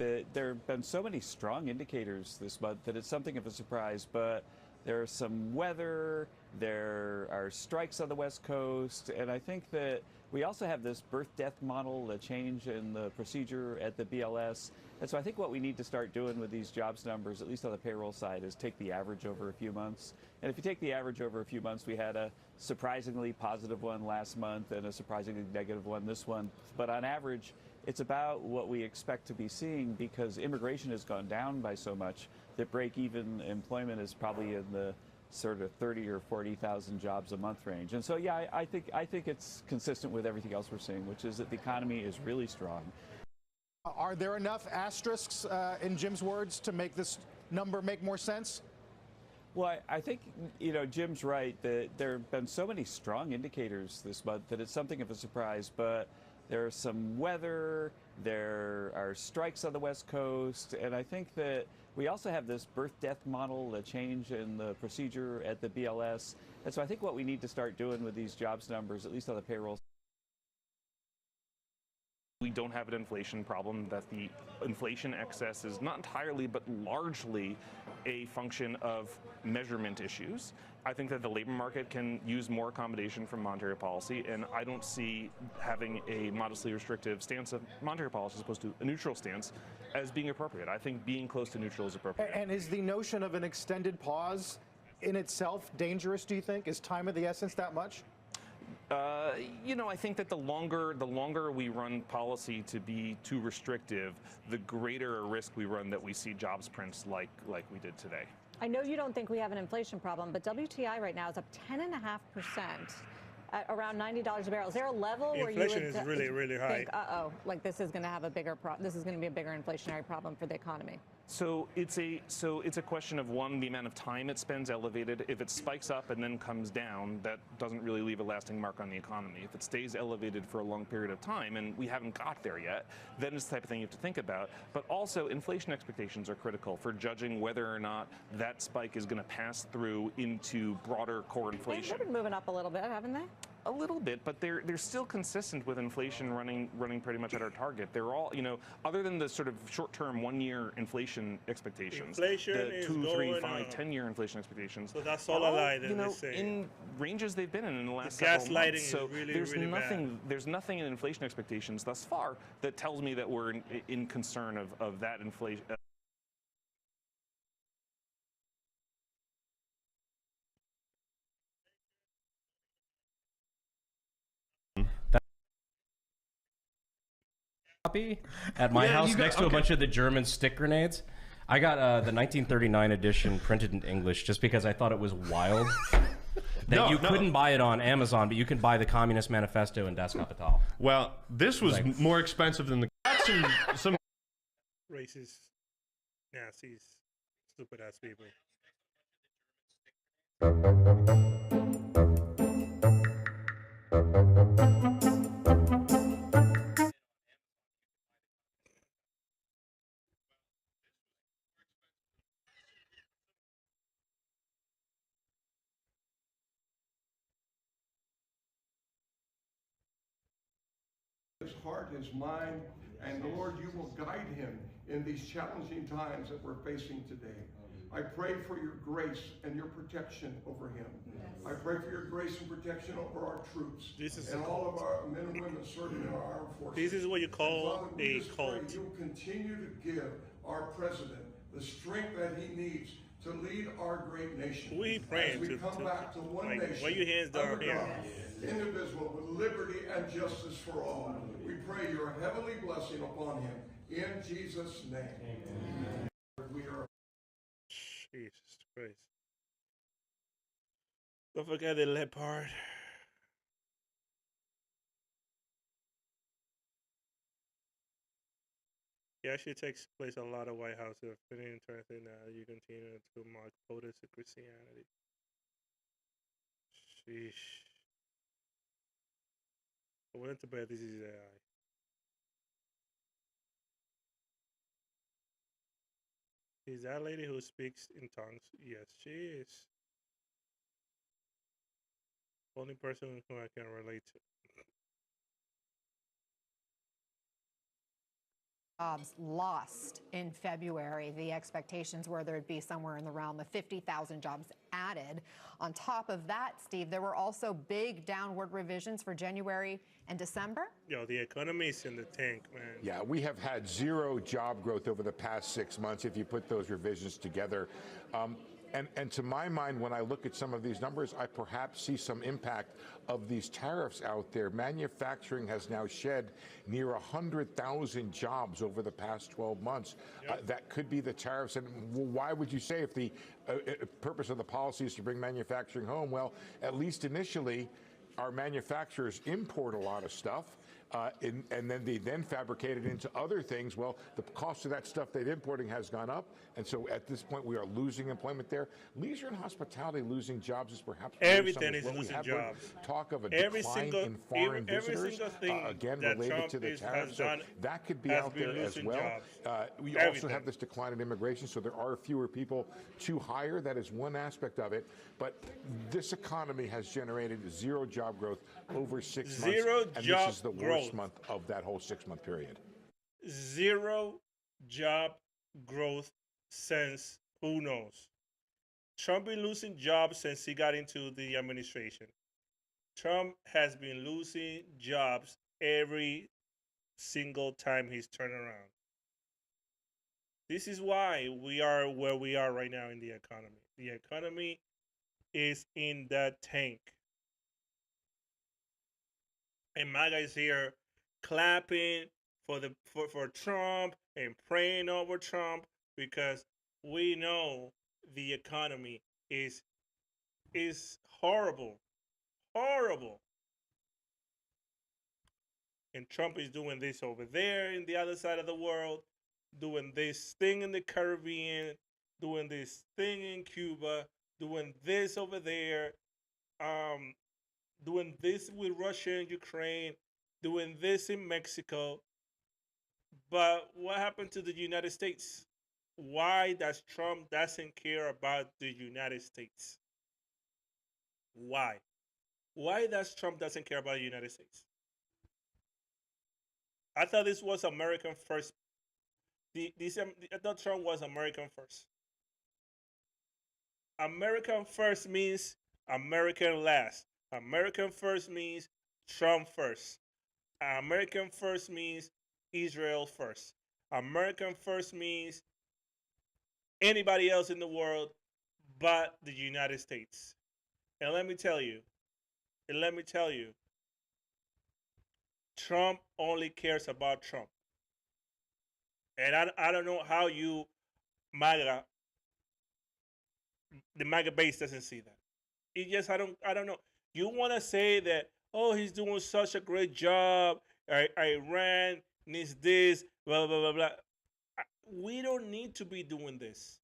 that there have been so many strong indicators this month that it's something of a surprise, but there's some weather, there are strikes on the West Coast, and I think that we also have this birth-death model, a change in the procedure at the BLS. And so I think what we need to start doing with these jobs numbers, at least on the payroll side, is take the average over a few months. And if you take the average over a few months, we had a surprisingly positive one last month and a surprisingly negative one this one. But on average, it's about what we expect to be seeing because immigration has gone down by so much that break-even employment is probably in the sort of 30 or 40,000 jobs a month range. And so, yeah, I think it's consistent with everything else we're seeing, which is that the economy is really strong. Are there enough asterisks, in Jim's words, to make this number make more sense? Well, I think, Jim's right that there have been so many strong indicators this month that it's something of a surprise, but there's some weather, there are strikes on the West Coast, and I think that we also have this birth-death model, a change in the procedure at the BLS. And so I think what we need to start doing with these jobs numbers, at least on the payroll. We don't have an inflation problem, that the inflation excess is not entirely but largely a function of measurement issues. I think that the labor market can use more accommodation from monetary policy, and I don't see having a modestly restrictive stance of monetary policy as opposed to a neutral stance as being appropriate. I think being close to neutral is appropriate. And is the notion of an extended pause in itself dangerous, do you think? Is time of the essence that much? I think that the longer we run policy to be too restrictive, the greater a risk we run that we see jobs prints like we did today. I know you don't think we have an inflation problem, but WTI right now is up 10.5%. At around $90 a barrel. Is there a level where you would inflation is really, really high. Think, like this is going to have a bigger this is going to be a bigger inflationary problem for the economy? So it's a question of, one, the amount of time it spends elevated. If it spikes up and then comes down, that doesn't really leave a lasting mark on the economy. If it stays elevated for a long period of time, and we haven't got there yet, then it's the type of thing you have to think about. But also, inflation expectations are critical for judging whether or not that spike is going to pass through into broader core inflation. They've been moving up a little bit, haven't they? A little bit, but they're still consistent with inflation running pretty much at our target. They're all, other than the sort of short-term 1-year inflation expectations, inflation the is 2, 3, 5, up. 10-year inflation expectations. So that's all a lie, then they say. In ranges they've been in the last The several gaslighting months. So is really, there's really nothing bad. there's nothing in inflation expectations thus far that tells me that we're in concern of that inflation. At my house next to a bunch of the German stick grenades. I got the 1939 edition printed in English just because I thought it was wild that you couldn't buy it on Amazon, but you can buy the Communist Manifesto in Das Kapital. Well, this was more expensive than the some Racist, Nazis, stupid ass people. His heart, his mind, and Lord, you will guide him in these challenging times that we're facing today. I pray for your grace and your protection over him. Yes. I pray for your grace and protection over our troops and all of our men and women serving in our armed forces. This is what you call Father, a cult. You'll continue to give our president the strength that he needs to lead our great nation. We praying as we come back to one nation. Why your hands down here? Indivisible with liberty and justice for all. We pray your heavenly blessing upon him in Jesus' name. Amen. We are. Jesus Christ. Don't forget the leopard. It actually takes place a lot of White House. If any interested, you continue to mark POTUS to Christianity. Sheesh. I went to bed. This is AI. Is that lady who speaks in tongues? Yes, she is. Only person who I can relate to. jobs lost in February. The expectations were there'd be somewhere in the realm of 50,000 jobs added. On top of that, Steve, there were also big downward revisions for January and December. Yo, the economy is in the tank, man. Yeah, we have had zero job growth over the past 6 months if you put those revisions together. And to my mind, when I look at some of these numbers, I perhaps see some impact of these tariffs out there. Manufacturing has now shed near 100,000 jobs over the past 12 months. Yep. That could be the tariffs. And why would you say if the purpose of the policy is to bring manufacturing home? Well, at least initially, our manufacturers import a lot of stuff. And then they fabricate it into other things. Well, the cost of that stuff they're importing has gone up, and so at this point we are losing employment there. Leisure and hospitality losing jobs is perhaps everything is losing jobs. Talk of a decline in foreign visitors, again related Trump to the tariffs. So that could be out there as well. We also have this decline in immigration, so there are fewer people to hire. That is one aspect of it. But this economy has generated zero job growth over 6 months. And this is the worst month of that whole 6 month period. Zero job growth since who knows? Trump been losing jobs since he got into the administration. Trump has been losing jobs every single time he's turned around. This is why we are where we are right now in the economy. The economy is in the tank. And my guys here clapping for Trump and praying over Trump because we know the economy is horrible. Horrible. And Trump is doing this over there in the other side of the world, doing this thing in the Caribbean, doing this thing in Cuba, doing this over there, doing this with Russia and Ukraine, doing this in Mexico. But what happened to the United States? Why does Trump doesn't care about the United States? Why? Why does Trump doesn't care about the United States? I thought this was American first. I thought Trump was American first. American first means American last. American first means Trump first. American first means Israel first. American first means anybody else in the world but the United States. And let me tell you, Trump only cares about Trump. And I don't know how you, MAGA, the MAGA base doesn't see that. It just, I don't know. You want to say that, oh, he's doing such a great job. Iran needs this, blah, blah, blah, blah. We don't need to be doing this.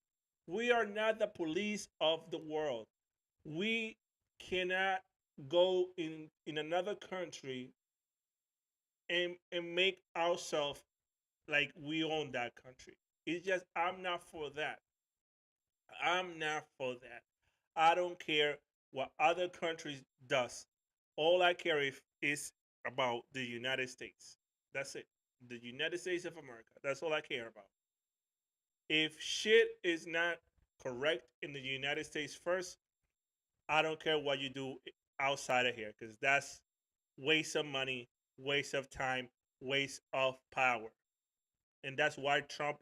We are not the police of the world. We cannot go in another country and make ourselves like we own that country. It's just, I'm not for that. I'm not for that. I don't care what other countries does. All I care is about the United States. That's it. The United States of America. That's all I care about. If shit is not correct in the United States first, I don't care what you do outside of here, because that's waste of money, waste of time, waste of power. And that's why Trump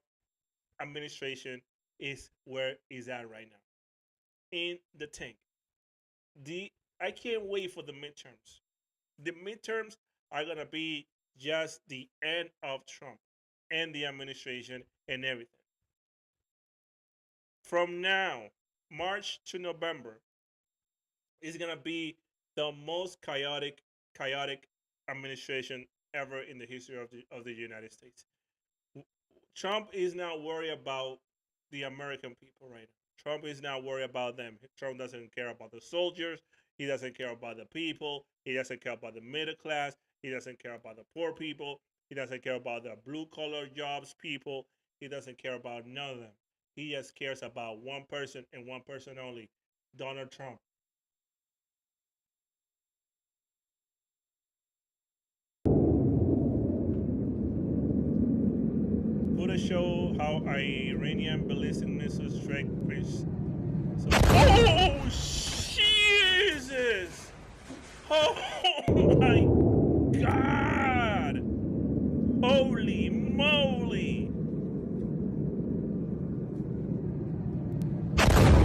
administration is where it's at right now. In the tank. I can't wait for the midterms. The midterms are going to be just the end of Trump and the administration and everything. From now, March to November, is going to be the most chaotic administration ever in the history of the United States. Trump is not worried about the American people right now. Trump is not worried about them. Trump doesn't care about the soldiers. He doesn't care about the people. He doesn't care about the middle class. He doesn't care about the poor people. He doesn't care about the blue-collar jobs people. He doesn't care about none of them. He just cares about one person and one person only, Donald Trump. to show how Iranian ballistic missile strike reached. Oh, Jesus! Oh my God! Holy moly!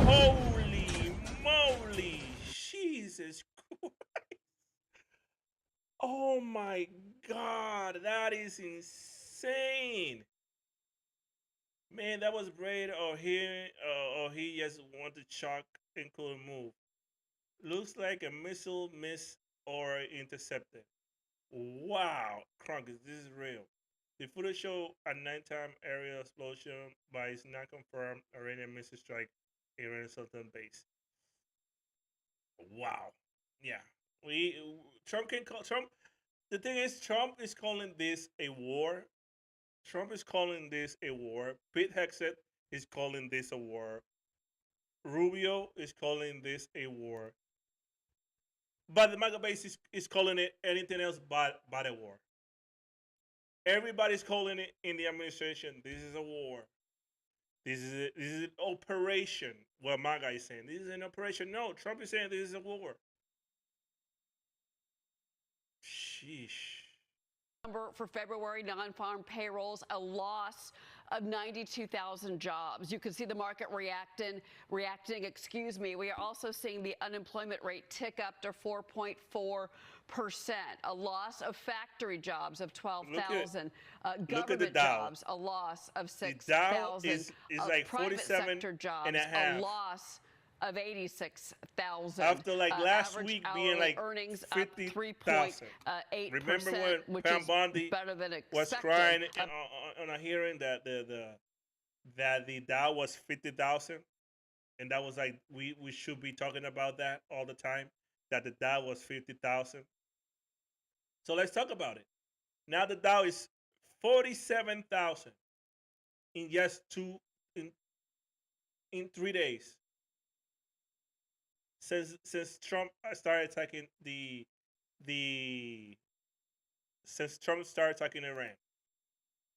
Holy moly! Jesus Christ! Oh my God, that is insane! Man, that was great. Or he just wanted to shock and couldn't move. Looks like a missile missed or intercepted. Wow, Kronkers, this is real. The footage show a nighttime aerial explosion, but it's not confirmed Iranian missile strike Iran Sultan base. Wow. Yeah. Trump can call Trump. The thing is, Trump is calling this a war. Trump is calling this a war. Pete Hegseth is calling this a war. Rubio is calling this a war. But the MAGA base is calling it anything else but a war. Everybody's calling it in the administration, this is a war. This is an operation. What MAGA is saying, this is an operation. No, Trump is saying this is a war. Sheesh. Number for February non-farm payrolls, a loss of 92,000 jobs. You can see the market reacting. We are also seeing the unemployment rate tick up to 4.4%. A loss of factory jobs of 12,000. Government jobs, a loss of 6,000. Is like private 47 sector jobs, and a half. a loss of 86,000. After like last Average week being like earnings 50,000. 3.8%. Remember when which Pam is Bondi better than was expected. crying on a hearing that the Dow was 50,000, and that was like we should be talking about that all the time, that the Dow was 50,000. So let's talk about it. Now the Dow is 47,000 in just in 3 days. Since Trump started attacking since Trump started attacking Iran.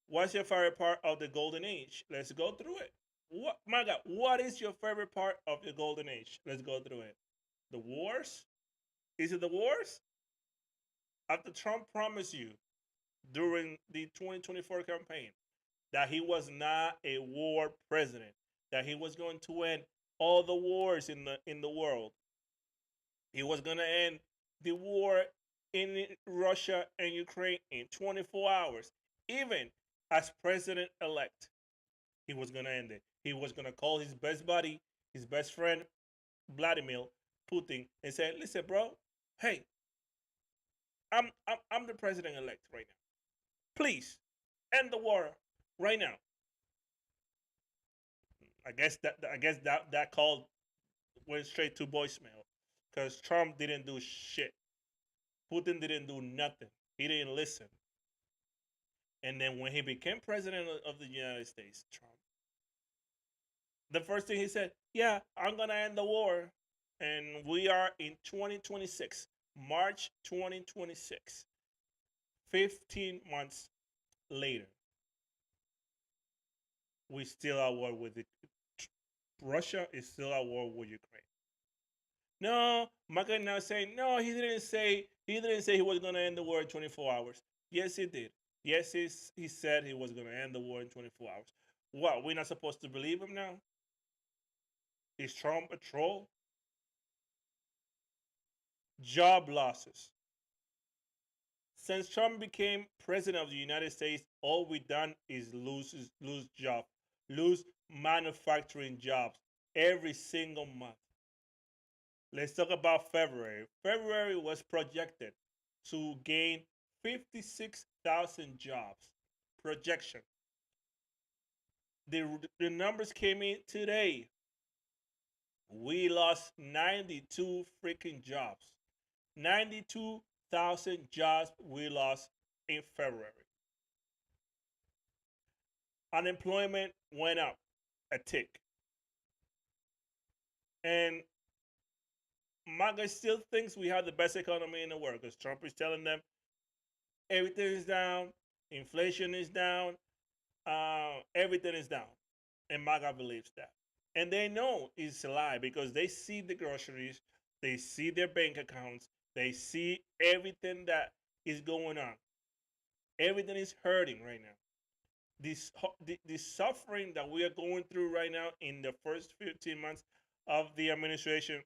What's your favorite part of the golden age? Let's go through it. My God, what is your favorite part of the golden age? Let's go through it. The wars? Is it the wars? After Trump promised you during the 2024 campaign that he was not a war president, that he was going to end all the wars in the world. He was going to end the war in Russia and Ukraine in 24 hours. Even as president-elect, he was going to end it. He was going to call his best buddy, his best friend, Vladimir Putin, and say, listen, bro, hey, I'm the president-elect right now. Please, end the war right now. I guess that call went straight to voicemail because Trump didn't do shit. Putin didn't do nothing. He didn't listen. And then when he became president of the United States, Trump, the first thing he said, yeah, I'm going to end the war. And we are in 2026, March 2026, 15 months later. We still at war with it. Russia is still at war with Ukraine. No, Maka now saying no. He didn't say he was going to end the war in 24 hours. Yes, he did. Yes, he said he was going to end the war in 24 hours. What? We're not supposed to believe him now? Is Trump a troll? Job losses. Since Trump became president of the United States, all we've done is lose jobs, lose manufacturing jobs every single month. Let's talk about February. February was projected to gain 56,000 jobs. Projection. The numbers came in today. We lost 92 freaking jobs. 92,000 jobs we lost in February. Unemployment went up a tick. And MAGA still thinks we have the best economy in the world because Trump is telling them everything is down, inflation is down, everything is down. And MAGA believes that. And they know it's a lie because they see the groceries, they see their bank accounts, they see everything that is going on. Everything is hurting right now. The suffering that we are going through right now in the first 15 months of the administration,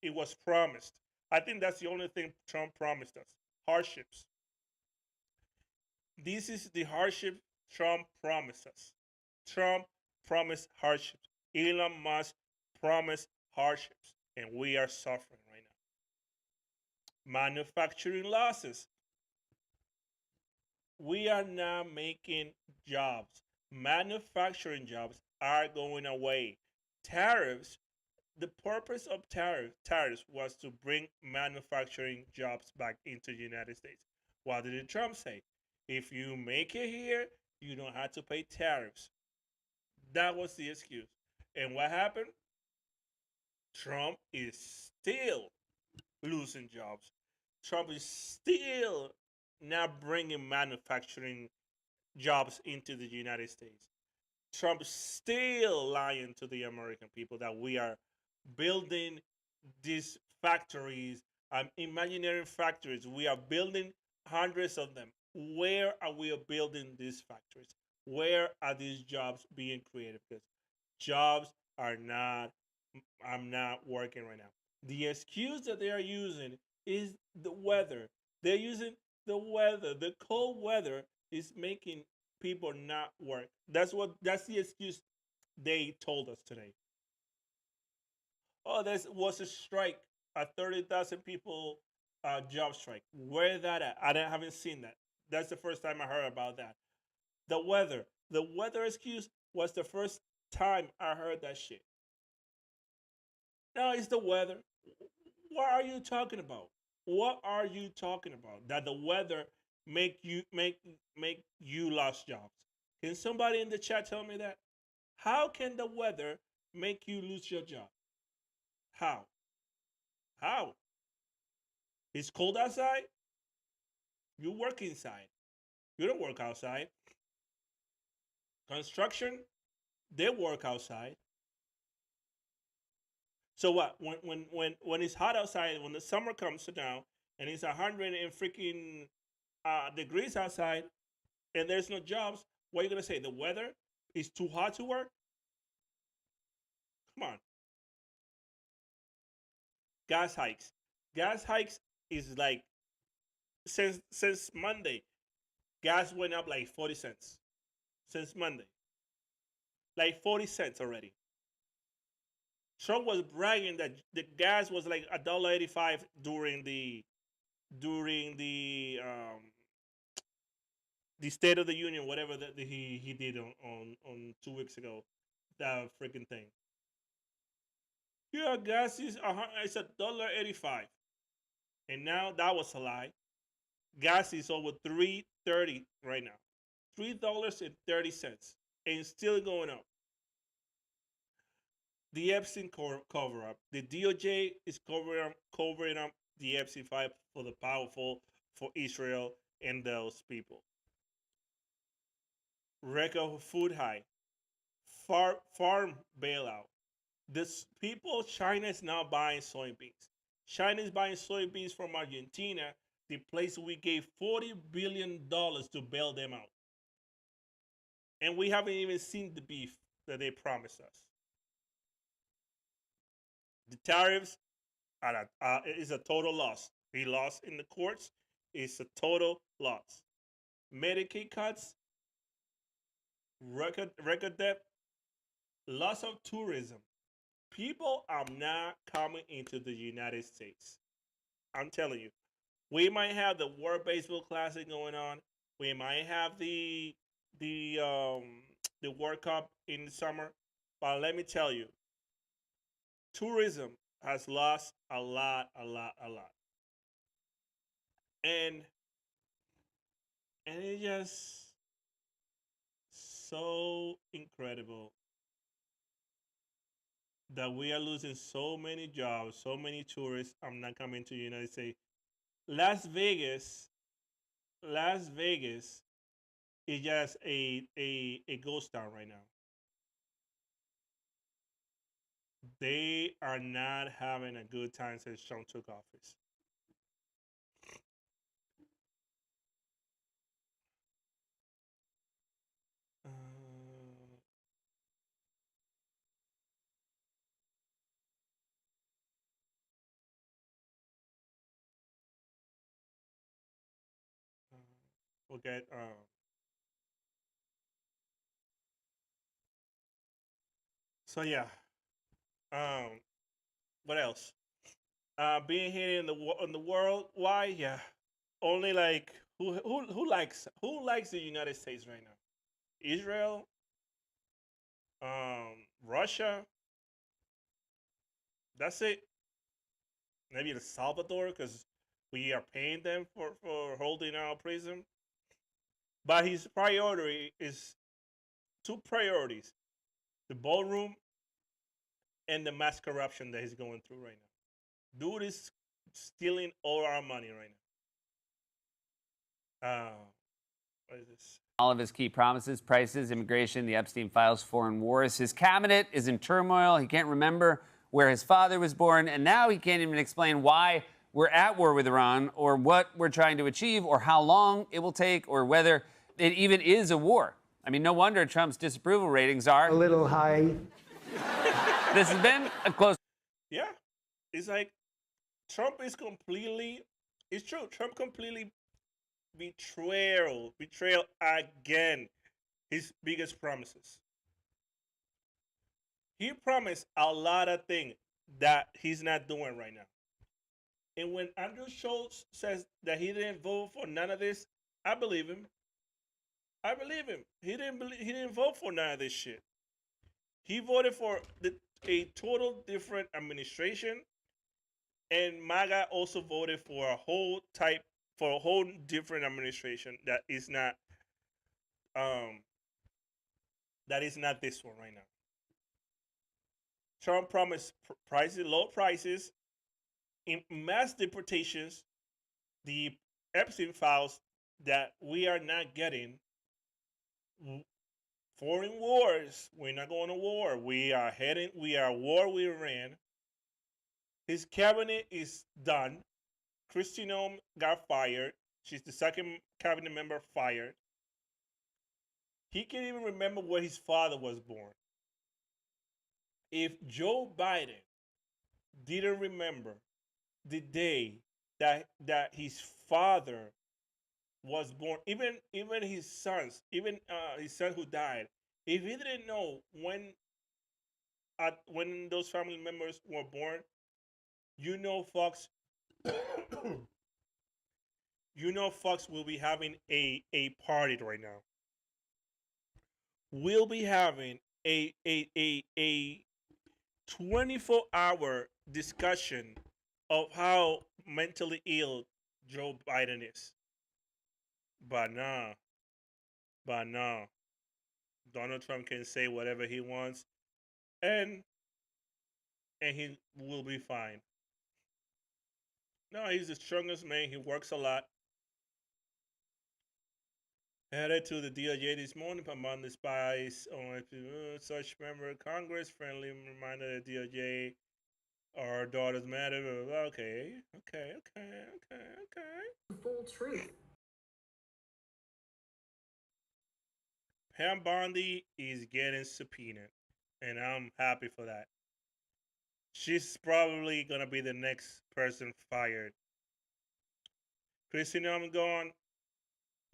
it was promised. I think that's the only thing Trump promised us, hardships. This is the hardship Trump promised us. Trump promised hardships. Elon Musk promised hardships, and we are suffering right now. Manufacturing losses. We are not making jobs. Manufacturing jobs are going away. Tariffs, the purpose of tariffs was to bring manufacturing jobs back into the United States. What did Trump say? If you make it here, you don't have to pay tariffs. That was the excuse. And what happened? Trump is still losing jobs. Trump is still not bringing manufacturing jobs into the United States. Trump is still lying to the American people that we are building these factories, imaginary factories. We are building hundreds of them. Where are we building these factories? Where are these jobs being created? Because jobs are not working right now. The excuse that they are using is the weather. They're using the weather. The cold weather is making people not work. That's the excuse they told us today. Oh, there was a strike, a 30,000 people job strike. Where is that at? I haven't seen that. That's the first time I heard about that. The weather excuse was the first time I heard that shit. No, it's the weather. What are you talking about? What are you talking about? That the weather make you lose jobs? Can somebody in the chat tell me that? How can the weather make you lose your job? How? How? It's cold outside. You work inside. You don't work outside. Construction, they work outside. So what? When it's hot outside, when the summer comes now, and it's 100 and freaking degrees outside, and there's no jobs, what are you gonna say? The weather is too hot to work? Come on. Gas hikes. Gas hikes is like since Monday, gas went up like 40 cents. Since Monday. Like 40 cents already. Trump was bragging that the gas was like $1.85 during the State of the Union, whatever that he did on 2 weeks ago, that freaking thing. Yeah, gas is it's $1.85, and now that was a lie. Gas is over $3.30 right now, $3.30, and still going up. The Epstein cover-up. The DOJ is covering up the Epstein file for the powerful, for Israel and those people. Record food high. Farm bailout. This people, China is now buying soybeans. China is buying soybeans from Argentina, the place we gave $40 billion to bail them out. And we haven't even seen the beef that they promised us. The tariffs is a total loss. He lost in the courts. It's a total loss. Medicaid cuts, record debt, loss of tourism. People are not coming into the United States. I'm telling you. We might have the World Baseball Classic going on. We might have the World Cup in the summer. But let me tell you, tourism has lost a lot. And it's just so incredible that we are losing so many jobs, so many tourists are not coming to the United States. Las Vegas is just a ghost town right now. They are not having a good time since Trump took office. We'll get so yeah. What else? Being here in the world, why? Yeah, only like who likes the United States right now? Israel, Russia. That's it. Maybe El Salvador because we are paying them for holding our prison. But his priority is two priorities: the ballroom and the mass corruption that he's going through right now. Dude is stealing all our money right now. What is this? All of his key promises, prices, immigration, the Epstein files, foreign wars. His cabinet is in turmoil. He can't remember where his father was born, and now he can't even explain why we're at war with Iran, or what we're trying to achieve, or how long it will take, or whether it even is a war. I mean, no wonder Trump's disapproval ratings are a little high. This has been a close. Yeah, it's like Trump is completely. It's true. Trump completely betrayal again. His biggest promises. He promised a lot of things that he's not doing right now. And when Andrew Schultz says that he didn't vote for none of this, I believe him. I believe him. He didn't vote for none of this shit. He voted for a total different administration, and MAGA also voted for a whole different administration that is not this one right now. Trump promised low prices, in mass deportations, the Epstein files that we are not getting, foreign wars. We're not going to war. We are at war with Iran. His cabinet is done. Kristi Noem got fired. She's the second cabinet member fired. He can't even remember where his father was born. If Joe Biden didn't remember the day that his father was born, even his sons, his son who died, if he didn't know when those family members were born, Fox, Fox will be having a party right now. We'll be having a 24-hour discussion of how mentally ill Joe Biden is. But no. Donald Trump can say whatever he wants, and he will be fine. No, he's the strongest man. He works a lot. Headed to the DOJ this morning among the spies on such member of Congress. Friendly reminder the DOJ, our daughters matter. Okay. The full truth. Pam Bondi is getting subpoenaed, and I'm happy for that. She's probably going to be the next person fired. Kristi Noem gone.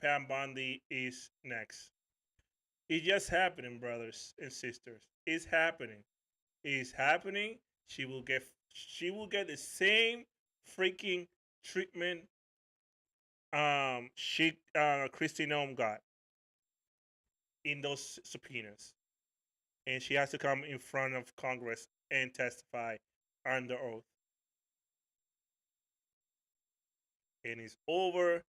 Pam Bondi is next. It's just happening, brothers and sisters. It's happening. It's happening. She will get the same freaking treatment Kristi Noem got in those subpoenas. And she has to come in front of Congress and testify under oath. And it's over.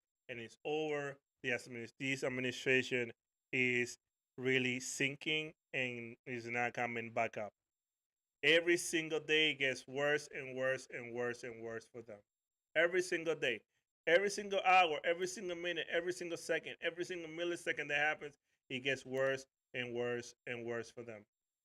This administration is really sinking and is not coming back up. Every single day it gets worse and worse and worse and worse for them. Every single day. Every single hour, every single minute, every single second, every single millisecond that happens, it gets worse and worse and worse for them.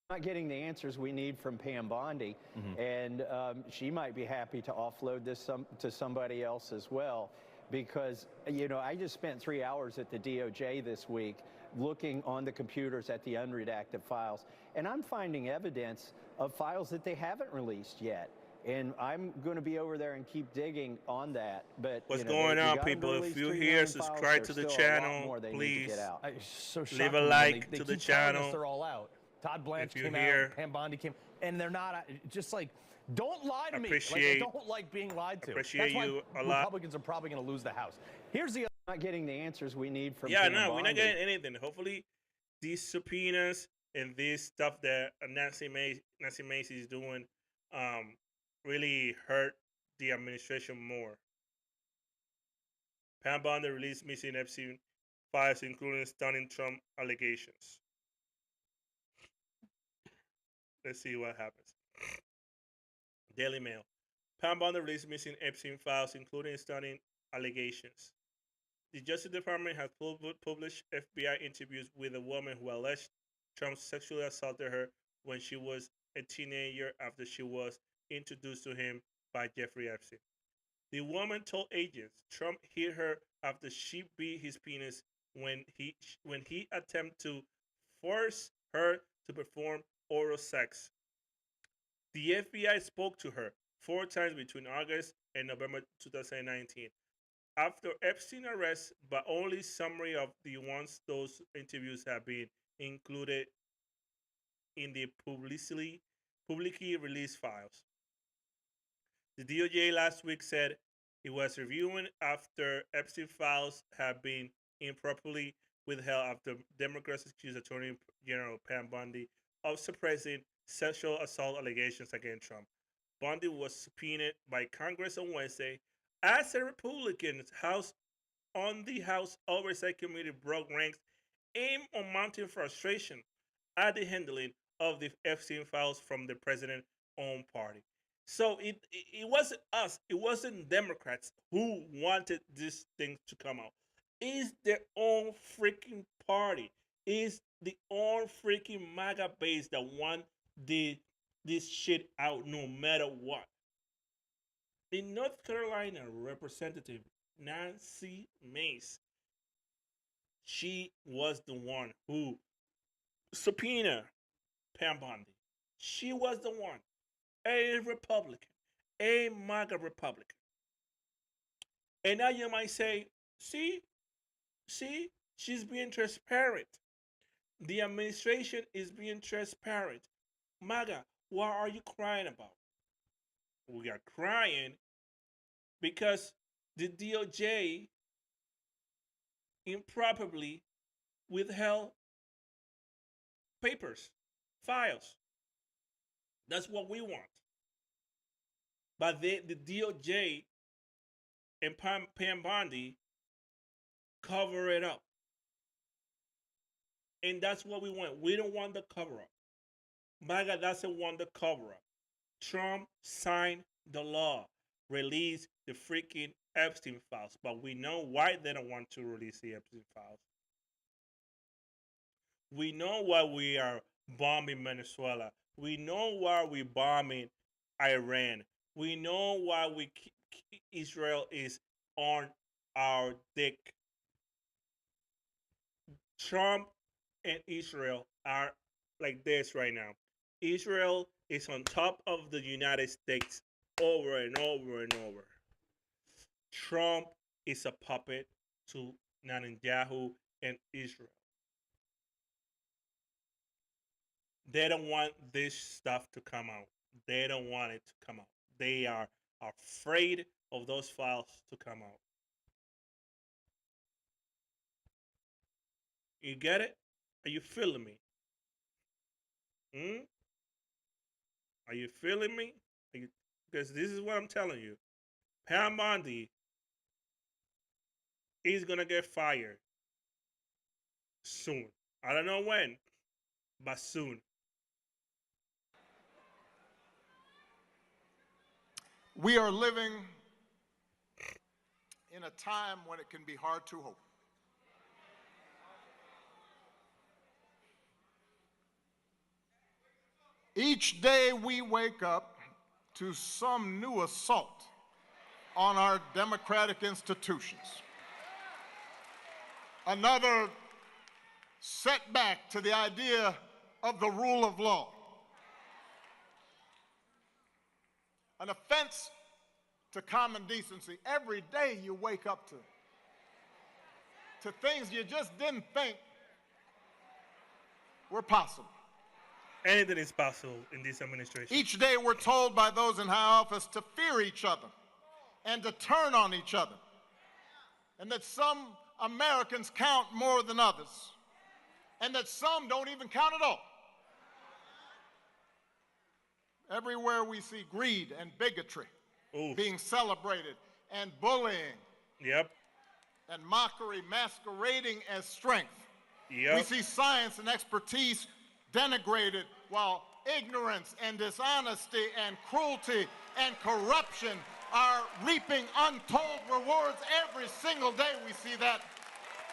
Not getting the answers we need from Pam Bondi, and she might be happy to offload this to somebody else as well, because I just spent 3 hours at the DOJ this week looking on the computers at the unredacted files, and I'm finding evidence of files that they haven't released yet. And I'm going to be over there and keep digging on that. But what's going on, people? If you're here, subscribe to the channel, please. Leave a like to the channel. They're all out. Todd Blanche came here, out, Pam Bondi came, and they're not. Just like, don't lie to me. Like, I don't like being lied to. Appreciate That's you why a lot. Republicans are probably going to lose the House. Here's the. Not getting the answers we need from. Yeah, Pam no, Bondi. we're not getting anything. Hopefully, these subpoenas and this stuff that Nancy Macy is doing, really hurt the administration more. Pam Bondi released missing Epstein files, including stunning Trump allegations. Let's see what happens. Daily Mail. Pam Bondi released missing Epstein files, including stunning allegations. The Justice Department has published FBI interviews with a woman who alleged Trump sexually assaulted her when she was a teenager after she was introduced to him by Jeffrey Epstein. The woman told agents Trump hit her after she beat his penis when he attempted to force her to perform oral sex. The FBI spoke to her 4 times between August and November 2019. After Epstein's arrest, but only summary of the ones those interviews have been included in the publicly released files. The DOJ last week said it was reviewing after Epstein files have been improperly withheld after Democrats accused Attorney General Pam Bondi of suppressing sexual assault allegations against Trump. Bondi was subpoenaed by Congress on Wednesday as a Republican House Oversight Committee broke ranks aimed on mounting frustration at the handling of the Epstein files from the president's own party. So it wasn't us, it wasn't Democrats who wanted this thing to come out. It's their own freaking party. It's the own freaking MAGA base that want this shit out no matter what. The North Carolina representative, Nancy Mace, she was the one who subpoenaed Pam Bondi. She was the one, a Republican, a MAGA Republican. And now you might say, see, she's being transparent. The administration is being transparent. MAGA, what are you crying about? We are crying because the DOJ improperly withheld papers, files. That's what we want. But the DOJ and Pam Bondi cover it up. And that's what we want. We don't want the cover-up. MAGA doesn't want the cover-up. Trump signed the law, released the freaking Epstein files, but we know why they don't want to release the Epstein files. We know why we are bombing Venezuela. We know why we're bombing Iran. We know why Israel is on our dick. Trump and Israel are like this right now. Israel is on top of the United States over and over and over. Trump is a puppet to Netanyahu and Israel. They don't want this stuff to come out. They don't want it to come out. They are afraid of those files to come out. You get it? Are you feeling me? Are you feeling me? Because this is what I'm telling you. Pam Bondi is going to get fired soon. I don't know when, but soon. We are living in a time when it can be hard to hope. Each day we wake up to some new assault on our democratic institutions. Another setback to the idea of the rule of law. An offense to common decency. Every day you wake up to things you just didn't think were possible. Anything is possible in this administration. Each day we're told by those in high office to fear each other and to turn on each other, and that some Americans count more than others, and that some don't even count at all. Everywhere we see greed and bigotry being celebrated, and bullying and mockery masquerading as strength. We see science and expertise denigrated, while ignorance and dishonesty and cruelty and corruption are reaping untold rewards. Every single day we see that.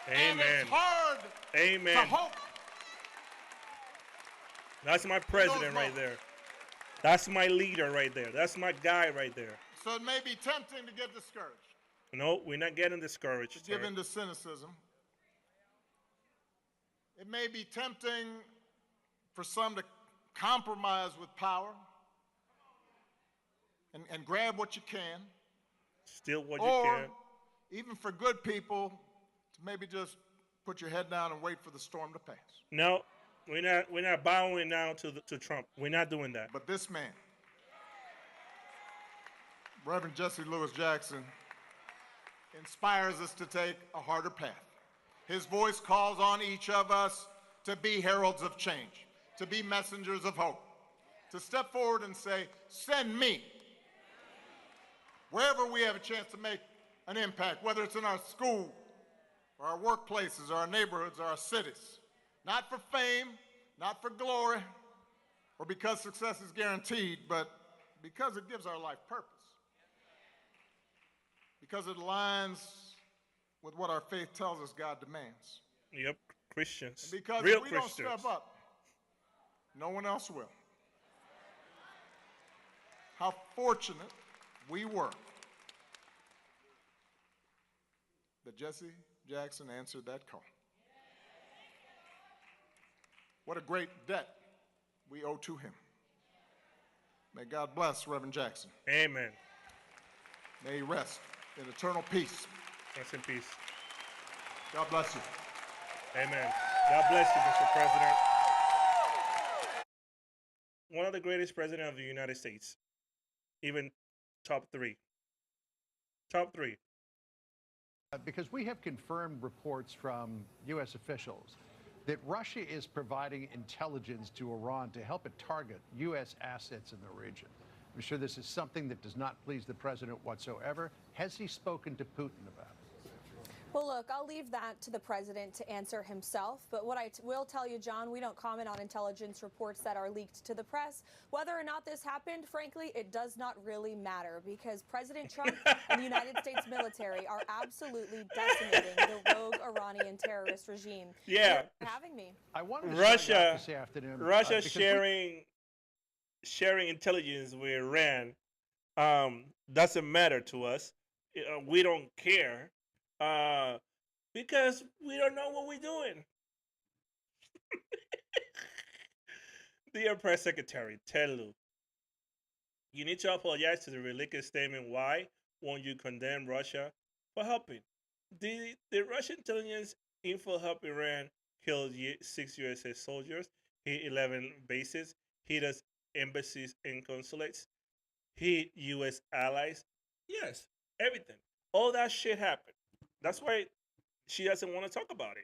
Amen. And it's hard to hope. That's my president right there. That's my leader right there. That's my guy right there. So it may be tempting to get discouraged. No, we're not getting discouraged. Given to cynicism. It may be tempting for some to compromise with power and grab what you can. Steal what you or can. Even for good people to maybe just put your head down and wait for the storm to pass. No, we're not bowing down to Trump. We're not doing that. But this man, Reverend Jesse Lewis Jackson, inspires us to take a harder path. His voice calls on each of us to be heralds of change, to be messengers of hope, to step forward and say, send me. Wherever we have a chance to make an impact, whether it's in our school, or our workplaces, or our neighborhoods, or our cities. Not for fame, not for glory, or because success is guaranteed, but because it gives our life purpose. Because it aligns with what our faith tells us God demands. Yep, Christians. And because Real if we Christians. don't step up, no one else will. How fortunate we were that Jesse Jackson answered that call. What a great debt we owe to him. May God bless Reverend Jackson. Amen. May he rest in eternal peace. Rest in peace. God bless you. Amen. God bless you, Mr. President. One of the greatest presidents of the United States. Even top 3. Top 3. Because we have confirmed reports from U.S. officials that Russia is providing intelligence to Iran to help it target U.S. assets in the region. I'm sure this is something that does not please the president whatsoever. Has he spoken to Putin about it? Well, look, I'll leave that to the president to answer himself. But what I will tell you, John, we don't comment on intelligence reports that are leaked to the press. Whether or not this happened, frankly, it does not really matter because President Trump and the United States military are absolutely decimating the rogue Iranian terrorist regime. Yeah. Thanks for having me. I wanted to Russia, this afternoon. Russia sharing intelligence with Iran doesn't matter to us. We don't care. Because we don't know what we're doing. Dear Press Secretary, tell Lou, you need to apologize to the ridiculous statement. Why won't you condemn Russia for helping? The Russian intelligence info helped Iran kill 6 U.S. soldiers, hit 11 bases, hit us embassies and consulates, hit U.S. allies. Yes, everything. All that shit happened. That's why she doesn't want to talk about it.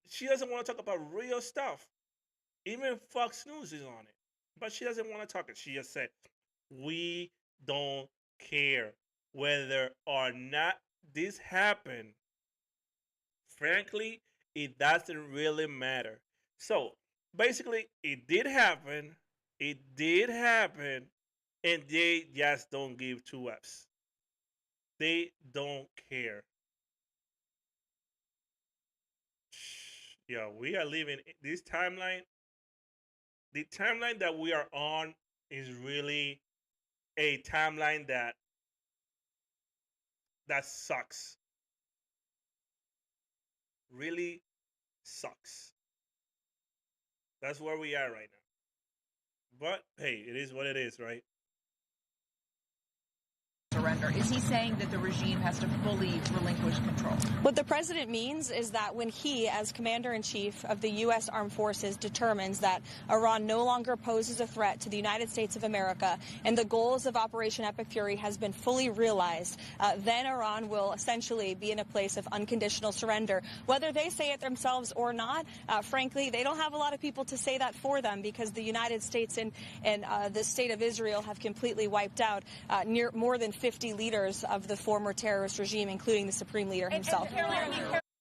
She doesn't want to talk about real stuff. Even Fox News is on it. But she doesn't want to talk it. She just said, we don't care whether or not this happened. Frankly, it doesn't really matter. So, basically, it did happen. It did happen. And they just don't give 2 Fs. They don't care. Yo, we are living this timeline. The timeline that we are on is really a timeline that sucks. Really sucks. That's where we are right now. But hey, it is what it is, right? Surrender. Is he saying that the regime has to fully relinquish control? What the president means is that when he, as commander-in-chief of the U.S. Armed Forces, determines that Iran no longer poses a threat to the United States of America and the goals of Operation Epic Fury has been fully realized, then Iran will essentially be in a place of unconditional surrender. Whether they say it themselves or not, frankly, they don't have a lot of people to say that for them because the United States and the state of Israel have completely wiped out more than 50 leaders of the former terrorist regime, including the supreme leader himself.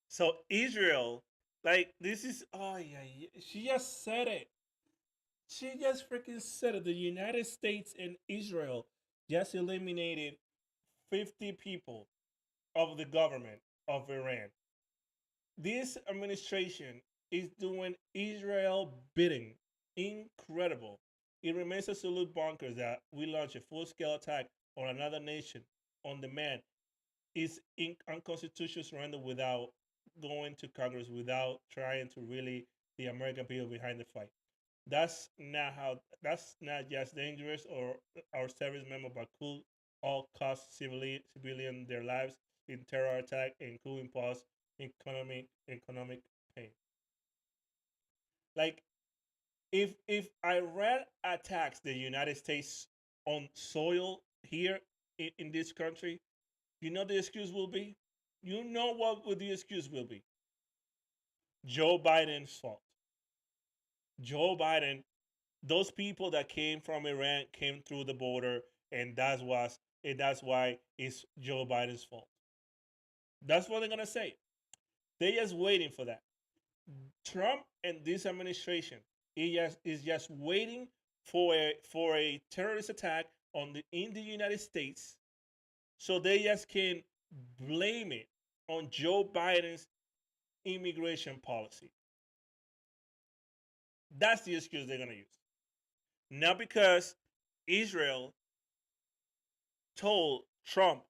So Israel, like, this is, oh yeah, she just said it. She just freaking said it. The United States and Israel just eliminated 50 people of the government of Iran. This administration is doing Israel bidding. Incredible. It remains absolute bonkers that we launch a full-scale attack on another nation on demand is unconstitutional surrender without going to Congress, without trying to really the American people behind the fight. That's not just dangerous or our service member, but could all cost civilian their lives in terror attack and could impose economic pain. Like if Iran attacks the United States on soil here in this country, you know the excuse will be? You know what the excuse will be? Joe Biden's fault. Joe Biden, those people that came from Iran came through the border, and that's why it's Joe Biden's fault. That's what they're gonna say. They're just waiting for that. Trump and this administration is just waiting for a terrorist attack in the United States, so they just can blame it on Joe Biden's immigration policy. That's the excuse they're gonna use. Not because Israel told Trump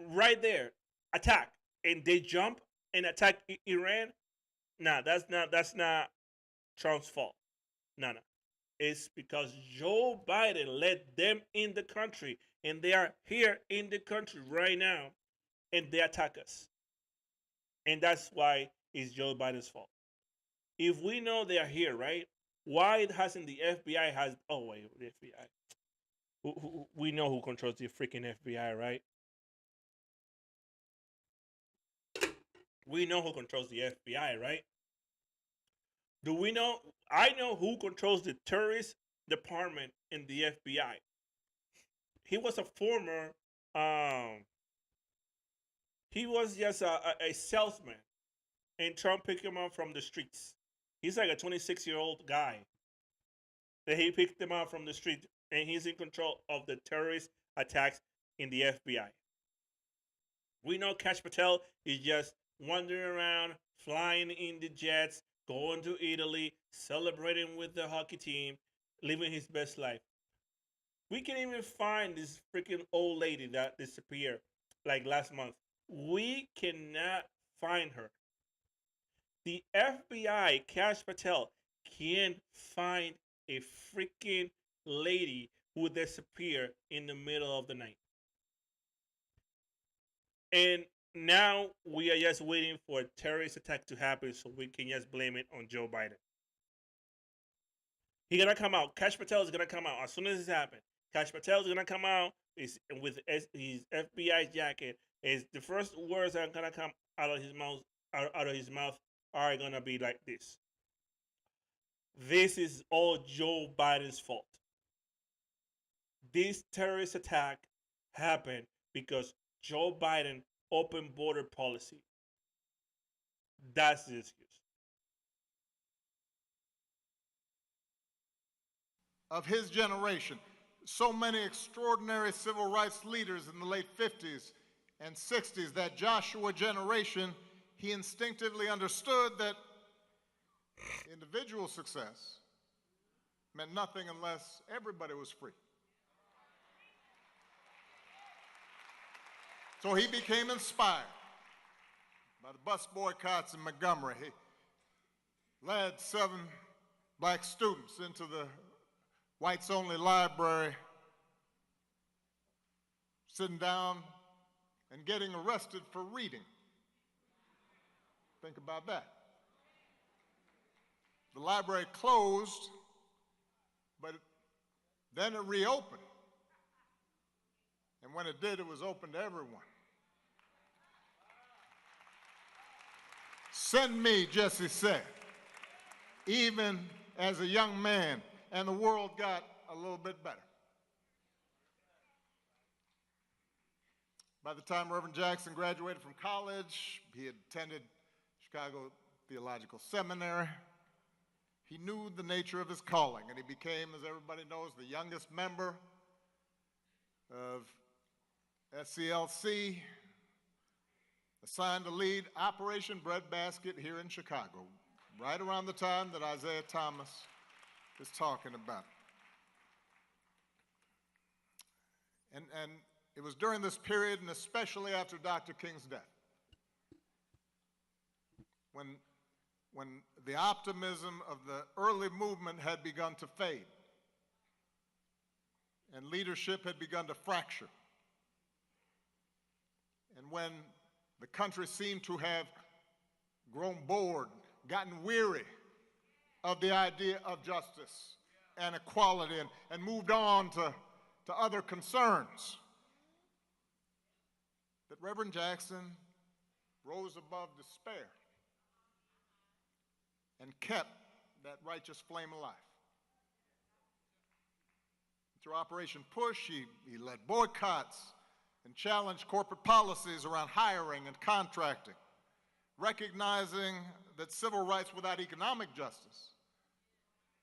right there, attack, and they jump and attack Iran. Nah, that's not Trump's fault. No. It's because Joe Biden let them in the country, and they are here in the country right now, and they attack us. And that's why it's Joe Biden's fault. If we know they are here, right? Why hasn't the FBI has? Oh wait, the FBI. We know who controls the freaking FBI, right? We know who controls the FBI, right? Do we know? I know who controls the terrorist department in the FBI. He was a former, he was just a salesman, and Trump picked him up from the streets. He's like a 26-year-old guy that he picked him up from the street, and he's in control of the terrorist attacks in the FBI. We know Kash Patel is just wandering around, flying in the jets, going to Italy, celebrating with the hockey team, living his best life. We can't even find this freaking old lady that disappeared like last month. We cannot find her. The FBI, Kash Patel, can't find a freaking lady who disappeared in the middle of the night. And now we are just waiting for a terrorist attack to happen so we can just blame it on Joe Biden. He's going to come out. Kash Patel is going to come out as soon as this happens. Kash Patel is going to come out with his FBI jacket. The first words that are going to come out of his mouth are going to be like this. This is all Joe Biden's fault. This terrorist attack happened because Joe Biden open border policy. That's the excuse. Of his generation. so many extraordinary civil rights leaders in the late 50s and 60s, that Joshua generation, he instinctively understood that individual success meant nothing unless everybody was free. So he became inspired by the bus boycotts in Montgomery. He led 7 black students into the whites-only library, sitting down and getting arrested for reading. Think about that. The library closed, but then it reopened. And when it did, it was open to everyone. Send me, Jesse said, even as a young man, and the world got a little bit better. By the time Reverend Jackson graduated from college, he had attended Chicago Theological Seminary. He knew the nature of his calling, and he became, as everybody knows, the youngest member of SCLC, assigned to lead Operation Breadbasket here in Chicago, right around the time that Isaiah Thomas is talking about. And it was during this period, and especially after Dr. King's death, when the optimism of the early movement had begun to fade, and leadership had begun to fracture, and when the country seemed to have grown bored, gotten weary of the idea of justice and equality, and moved on to other concerns, that Reverend Jackson rose above despair and kept that righteous flame alive. Through Operation Push, he led boycotts and challenged corporate policies around hiring and contracting, recognizing that civil rights without economic justice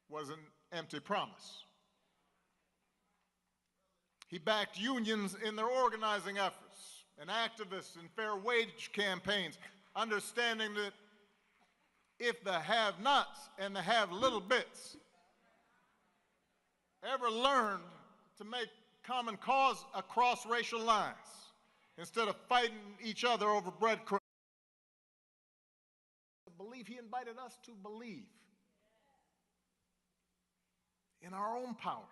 was an empty promise. He backed unions in their organizing efforts and activists in fair wage campaigns, understanding that if the have-nots and the have-little bits ever learned to make common cause across racial lines instead of fighting each other over breadcrumbs, he invited us to believe in our own power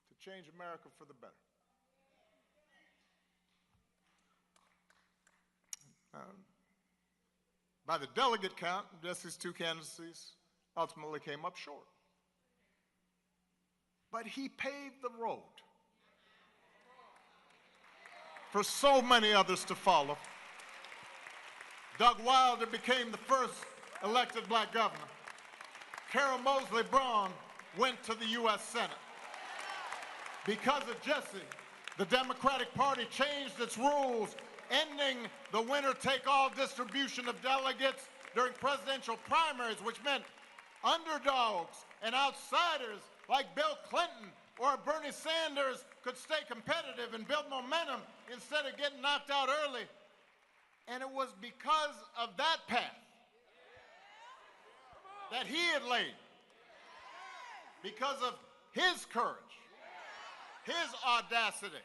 to change America for the better. By the delegate count, Jesse's 2 candidacies ultimately came up short. But he paved the road for so many others to follow. Doug Wilder became the first elected black governor. Carol Moseley Braun went to the U.S. Senate. Because of Jesse, the Democratic Party changed its rules, ending the winner-take-all distribution of delegates during presidential primaries, which meant underdogs and outsiders like Bill Clinton or Bernie Sanders could stay competitive and build momentum instead of getting knocked out early. And it was because of that path that he had laid, because of his courage, his audacity,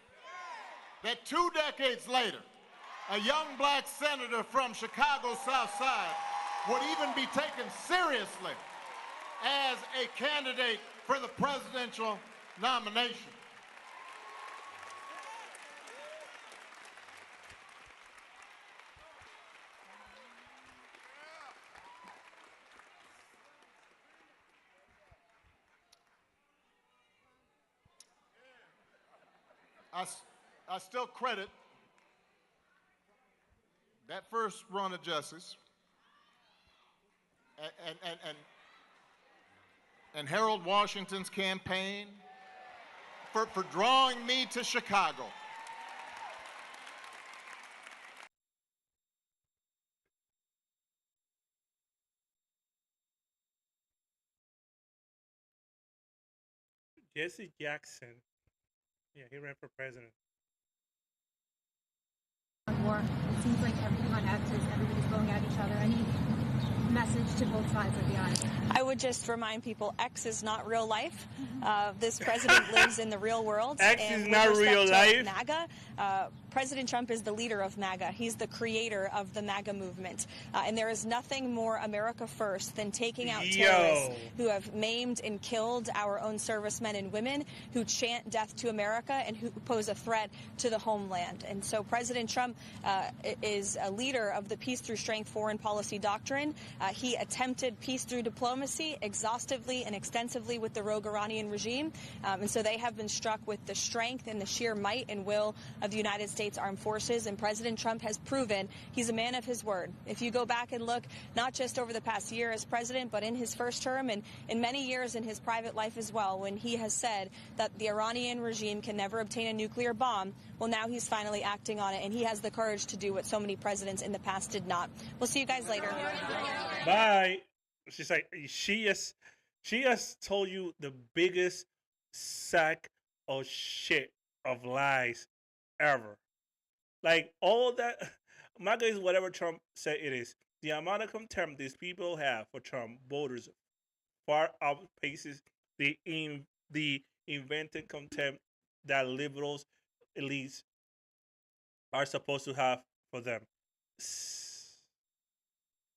that 2 decades later, a young black senator from Chicago's South Side would even be taken seriously as a candidate for the presidential nomination. I still credit that first run of Jesse's and Harold Washington's campaign for drawing me to Chicago. Jesse Jackson. Yeah, he ran for president. War. It seems like everything on X is everybody's going at each other. Any message to both sides of the aisle? I would just remind people X is not real life. This president lives in the real world. X and is with not respect real to life. MAGA, President Trump is the leader of MAGA. He's the creator of the MAGA movement. And there is nothing more America first than taking out terrorists who have maimed and killed our own servicemen and women, who chant death to America and who pose a threat to the homeland. And so President Trump is a leader of the peace through strength foreign policy doctrine. He attempted peace through diplomacy exhaustively and extensively with the rogue Iranian regime. And so they have been struck with the strength and the sheer might and will of the United States Armed Forces. And President Trump has proven he's a man of his word. If you go back and look, not just over the past year as president, but in his first term and in many years in his private life as well, when he has said that the Iranian regime can never obtain a nuclear bomb, well, now he's finally acting on it, and he has the courage to do what so many presidents in the past did not. We'll see you guys later. Bye. She's like, she has told you the biggest sack of shit of lies ever. Like, all that, MAGA is whatever Trump said it is. The amount of contempt these people have for Trump voters far outpaces the invented contempt that liberals, elites are supposed to have for them.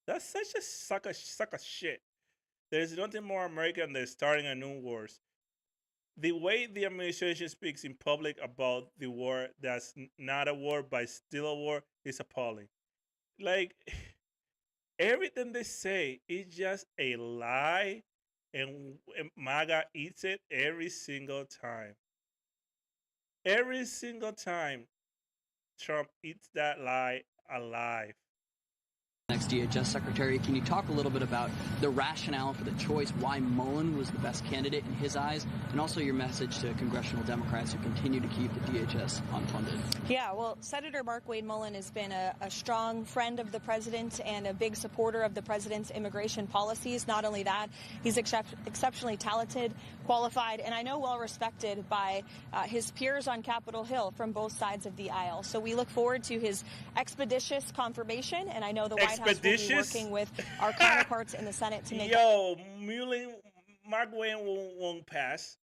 That's such a suck of shit. There's nothing more American than starting a new wars. The way the administration speaks in public about the war that's not a war but still a war is appalling. Like, everything they say is just a lie, and MAGA eats it every single time. Every single time Trump eats that lie alive. Next DHS Secretary, can you talk a little bit about the rationale for the choice, why Mullen was the best candidate in his eyes, and also your message to congressional Democrats who continue to keep the DHS unfunded? Yeah, well, Senator Mark Wade Mullen has been a strong friend of the president and a big supporter of the president's immigration policies. Not only that, he's exceptionally talented, qualified, and I know well respected by his peers on Capitol Hill from both sides of the aisle. So we look forward to his expeditious confirmation, and I know the White House will be working with our counterparts in the Senate to make Mark Wade won't pass.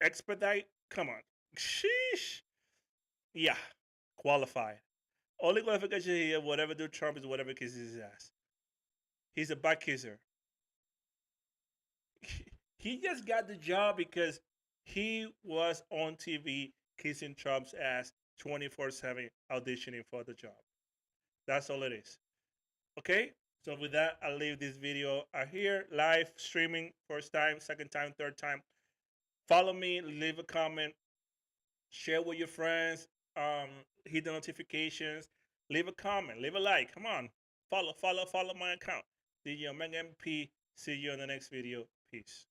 Expedite? Come on. Sheesh. Yeah. Qualified. Only qualification here, whatever do Trump is whatever kisses his ass. He's a butt kisser. He just got the job because he was on TV kissing Trump's ass 24/7 auditioning for the job. That's all it is. Okay? So with that, I'll leave this video here, live streaming, first time, second time, third time. Follow me, leave a comment, share with your friends, hit the notifications, leave a comment, leave a like. Come on. Follow my account. DJ Omega MP. See you on the next video. Peace.